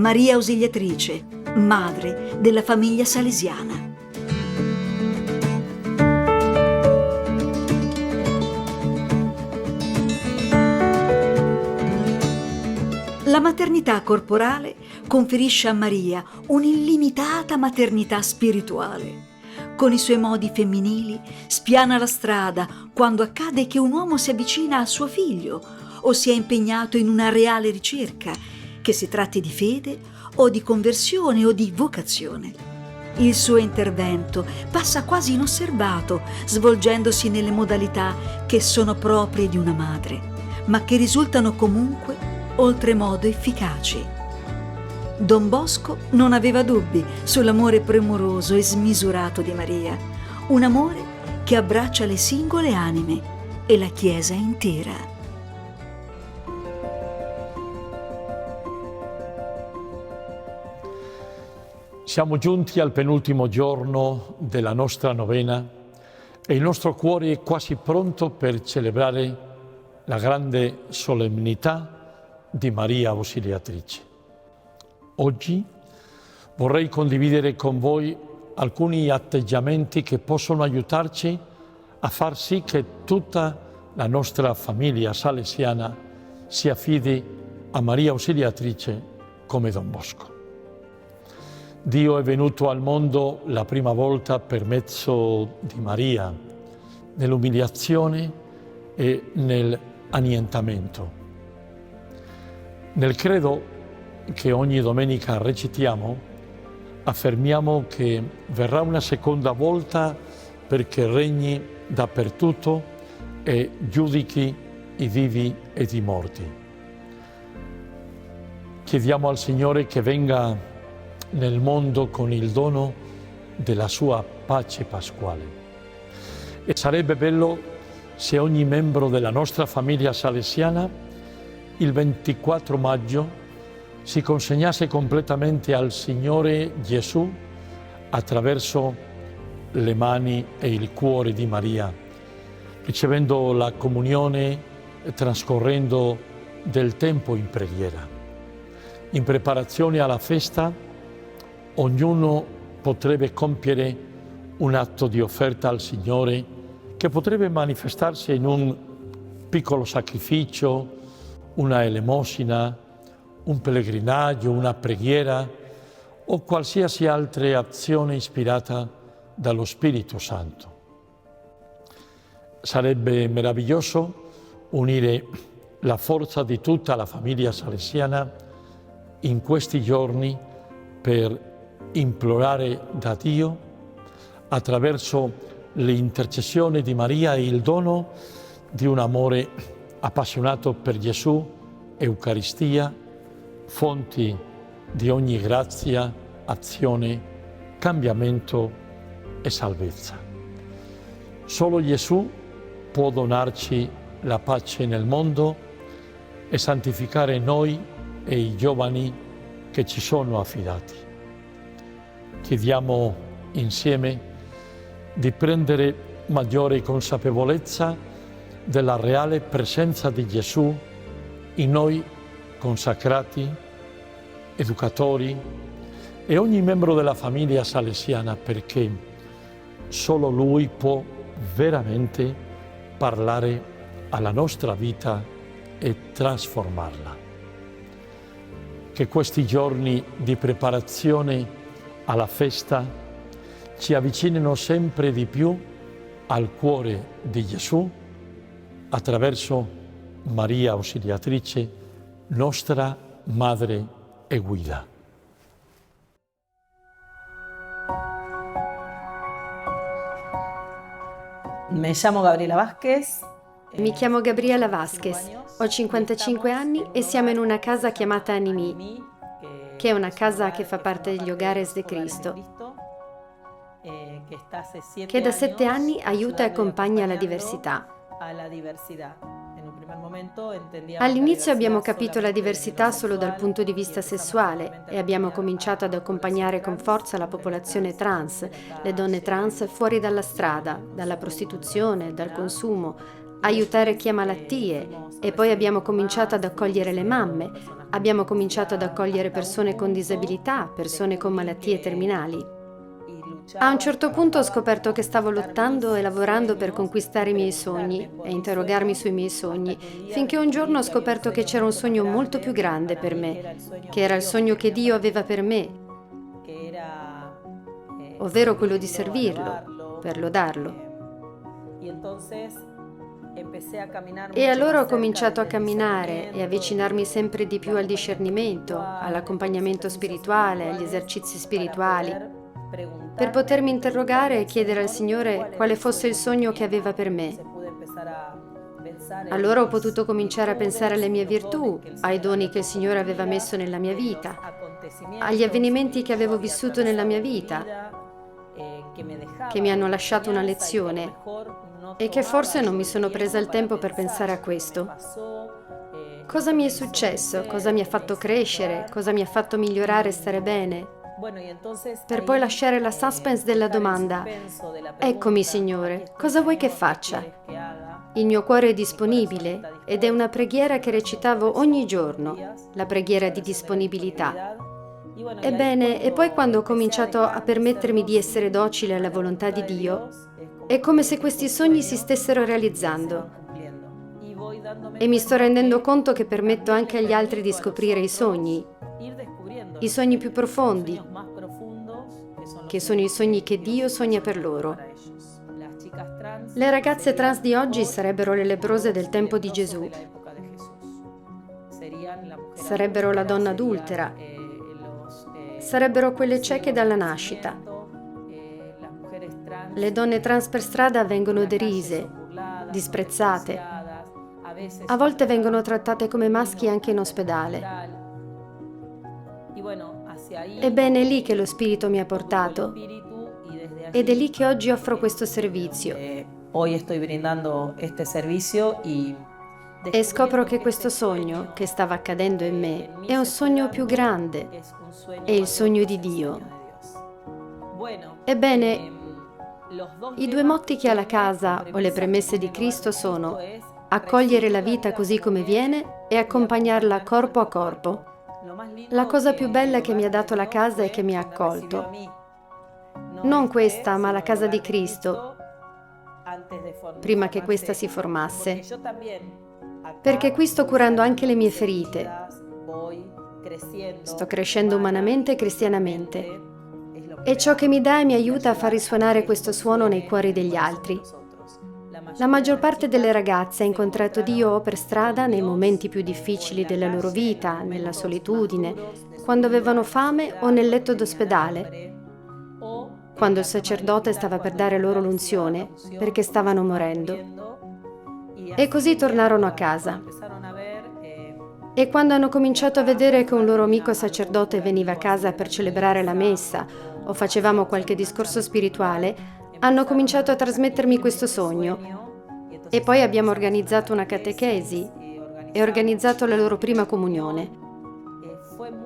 Maria Ausiliatrice, madre della famiglia salesiana. La maternità corporale conferisce a Maria un'illimitata maternità spirituale. Con i suoi modi femminili spiana la strada quando accade che un uomo si avvicina a suo figlio o sia impegnato in una reale ricerca, che si tratti di fede o di conversione o di vocazione. Il suo intervento passa quasi inosservato, svolgendosi nelle modalità che sono proprie di una madre, ma che risultano comunque oltremodo efficaci. Don Bosco non aveva dubbi sull'amore premuroso e smisurato di Maria, un amore che abbraccia le singole anime e la Chiesa intera. Siamo giunti al penultimo giorno della nostra novena e il nostro cuore è quasi pronto per celebrare la grande solennità di Maria Ausiliatrice. Oggi vorrei condividere con voi alcuni atteggiamenti che possono aiutarci a far sì che tutta la nostra famiglia salesiana si affidi a Maria Ausiliatrice come Don Bosco. Dio è venuto al mondo la prima volta per mezzo di Maria, nell'umiliazione e nell'annientamento. Nel credo che ogni domenica recitiamo, affermiamo che verrà una seconda volta perché regni dappertutto e giudichi i vivi ed i morti. Chiediamo al Signore che venga nel mondo con il dono della sua pace pasquale. E sarebbe bello se ogni membro della nostra famiglia salesiana il 24 maggio si consegnasse completamente al Signore Gesù attraverso le mani e il cuore di Maria, ricevendo la comunione e trascorrendo del tempo in preghiera. In preparazione alla festa, ognuno potrebbe compiere un atto di offerta al Signore che potrebbe manifestarsi in un piccolo sacrificio, una elemosina, un pellegrinaggio, una preghiera o qualsiasi altra azione ispirata dallo Spirito Santo. Sarebbe meraviglioso unire la forza di tutta la famiglia salesiana in questi giorni per implorare da Dio, attraverso l'intercessione di Maria, il dono di un amore appassionato per Gesù, Eucaristia, fonti di ogni grazia, azione, cambiamento e salvezza. Solo Gesù può donarci la pace nel mondo e santificare noi e i giovani che ci sono affidati. Chiediamo insieme di prendere maggiore consapevolezza della reale presenza di Gesù in noi consacrati, educatori e ogni membro della famiglia salesiana, perché solo Lui può veramente parlare alla nostra vita e trasformarla. Che questi giorni di preparazione alla festa ci avvicinino sempre di più al cuore di Gesù attraverso Maria Ausiliatrice, nostra Madre e Guida. Mi chiamo Gabriela Vasquez. Mi chiamo Gabriela Vasquez, ho 55 anni e siamo in una casa chiamata Animi, che è una casa che fa parte degli Hogares de Cristo, che da 7 anni aiuta e accompagna la diversità. All'inizio abbiamo capito la diversità solo dal punto di vista sessuale e abbiamo cominciato ad accompagnare con forza la popolazione trans, le donne trans fuori dalla strada, dalla prostituzione, dal consumo, aiutare chi ha malattie e poi abbiamo cominciato ad accogliere le mamme, Abbiamo cominciato ad accogliere persone con disabilità, persone con malattie terminali. A un certo punto ho scoperto che stavo lottando e lavorando per conquistare i miei sogni e interrogarmi sui miei sogni, finché un giorno ho scoperto che c'era un sogno molto più grande per me, che era il sogno che Dio aveva per me, ovvero quello di servirlo, per lodarlo. E allora ho cominciato a camminare e avvicinarmi sempre di più al discernimento, all'accompagnamento spirituale, agli esercizi spirituali, per potermi interrogare e chiedere al Signore quale fosse il sogno che aveva per me. Allora ho potuto cominciare a pensare alle mie virtù, ai doni che il Signore aveva messo nella mia vita, agli avvenimenti che avevo vissuto nella mia vita, che mi hanno lasciato una lezione e che forse non mi sono presa il tempo per pensare a questo. Cosa mi è successo? Cosa mi ha fatto crescere? Cosa mi ha fatto migliorare e stare bene? Per poi lasciare la suspense della domanda: eccomi, Signore, cosa vuoi che faccia? Il mio cuore è disponibile ed è una preghiera che recitavo ogni giorno, la preghiera di disponibilità. Ebbene, e poi quando ho cominciato a permettermi di essere docile alla volontà di Dio, è come se questi sogni si stessero realizzando. E mi sto rendendo conto che permetto anche agli altri di scoprire i sogni più profondi, che sono i sogni che Dio sogna per loro. Le ragazze trans di oggi sarebbero le leprose del tempo di Gesù. Sarebbero la donna adultera. Sarebbero quelle cieche dalla nascita. Le donne trans per strada vengono derise, disprezzate. A volte vengono trattate come maschi anche in ospedale. Ebbene, è lì che lo Spirito mi ha portato ed è lì che oggi offro questo servizio. E scopro che questo sogno che stava accadendo in me è un sogno più grande, è il sogno di Dio. Ebbene, i due motti che ha la casa o le premesse di Cristo sono accogliere la vita così come viene e accompagnarla corpo a corpo. La cosa più bella che mi ha dato la casa è che mi ha accolto. Non questa, ma la casa di Cristo, prima che questa si formasse. Perché qui sto curando anche le mie ferite. Sto crescendo umanamente e cristianamente. E ciò che mi dà e mi aiuta a far risuonare questo suono nei cuori degli altri. La maggior parte delle ragazze ha incontrato Dio o per strada nei momenti più difficili della loro vita, nella solitudine, quando avevano fame o nel letto d'ospedale, quando il sacerdote stava per dare loro l'unzione perché stavano morendo. E così tornarono a casa. E quando hanno cominciato a vedere che un loro amico sacerdote veniva a casa per celebrare la messa o facevamo qualche discorso spirituale, hanno cominciato a trasmettermi questo sogno. E poi abbiamo organizzato una catechesi e organizzato la loro prima comunione.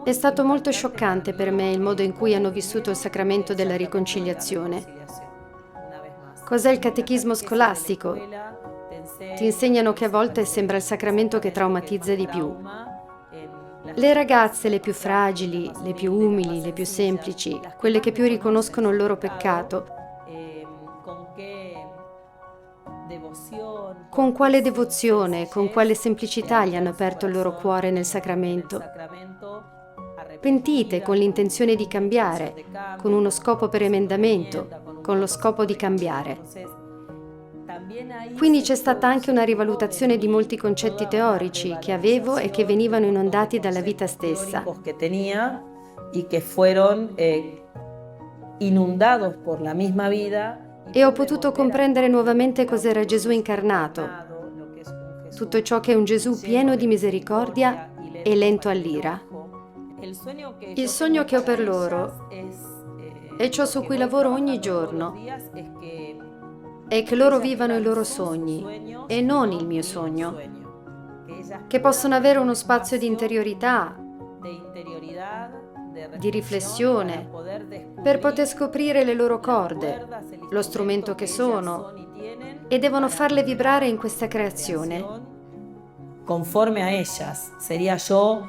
È stato molto scioccante per me il modo in cui hanno vissuto il sacramento della riconciliazione. Cos'è il catechismo scolastico? Ti insegnano che a volte sembra il sacramento che traumatizza di più. Le ragazze, le più fragili, le più umili, le più semplici, quelle che più riconoscono il loro peccato, con quale devozione, con quale semplicità gli hanno aperto il loro cuore nel sacramento. Pentite con l'intenzione di cambiare, con uno scopo per emendamento, con lo scopo di cambiare. Quindi c'è stata anche una rivalutazione di molti concetti teorici che avevo e che venivano inondati dalla vita stessa. E ho potuto comprendere nuovamente cos'era Gesù incarnato, tutto ciò che è un Gesù pieno di misericordia e lento all'ira. Il sogno che ho per loro e ciò su cui lavoro ogni giorno è che loro vivano i loro sogni e non il mio sogno, che possono avere uno spazio di interiorità, di riflessione, per poter scoprire le loro corde, lo strumento che sono, e devono farle vibrare in questa creazione. Conforme a ellas, sería yo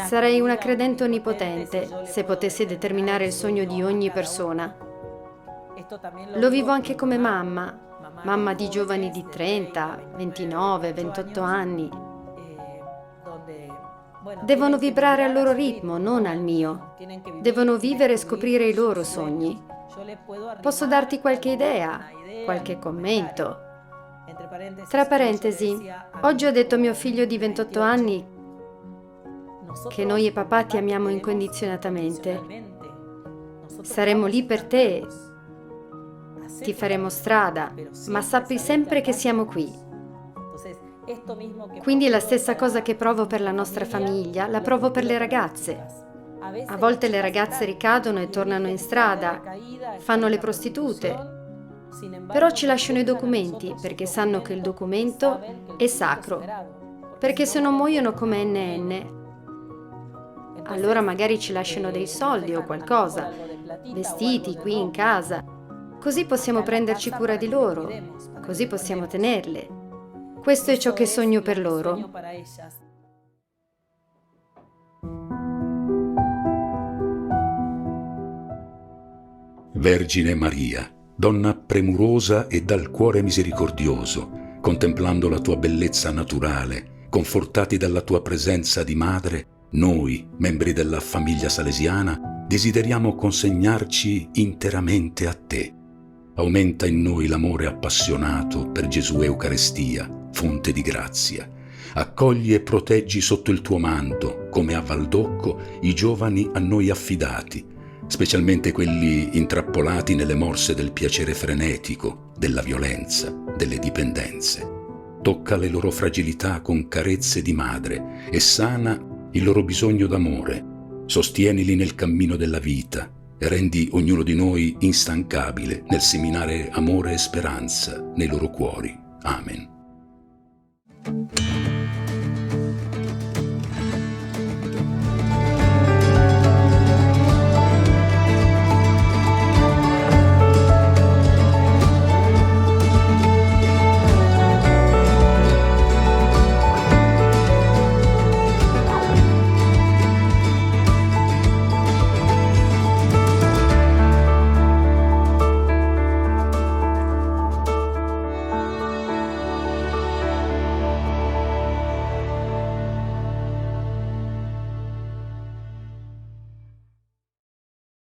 Sarei una credente onnipotente se potessi determinare il sogno di ogni persona. Lo vivo anche come mamma di giovani di 30, 29, 28 anni. Devono vibrare al loro ritmo, non al mio. Devono vivere e scoprire i loro sogni. Posso darti qualche idea, qualche commento. Tra parentesi, oggi ho detto a mio figlio di 28 anni che noi e papà ti amiamo incondizionatamente. Saremo lì per te, ti faremo strada, ma sappi sempre che siamo qui. Quindi la stessa cosa che provo per la nostra famiglia, la provo per le ragazze. A volte le ragazze ricadono e tornano in strada, fanno le prostitute, però ci lasciano i documenti perché sanno che il documento è sacro, perché se non muoiono come NN, allora magari ci lasciano dei soldi o qualcosa, vestiti qui in casa. Così possiamo prenderci cura di loro, così possiamo tenerle. Questo è ciò che sogno per loro. Vergine Maria, donna premurosa e dal cuore misericordioso, contemplando la tua bellezza naturale, confortati dalla tua presenza di madre, noi, membri della famiglia salesiana, desideriamo consegnarci interamente a te. Aumenta in noi l'amore appassionato per Gesù Eucaristia, fonte di grazia. Accogli e proteggi sotto il tuo manto, come a Valdocco, i giovani a noi affidati, specialmente quelli intrappolati nelle morse del piacere frenetico, della violenza, delle dipendenze. Tocca le loro fragilità con carezze di madre e sana il loro bisogno d'amore. Sostienili nel cammino della vita e rendi ognuno di noi instancabile nel seminare amore e speranza nei loro cuori. Amen.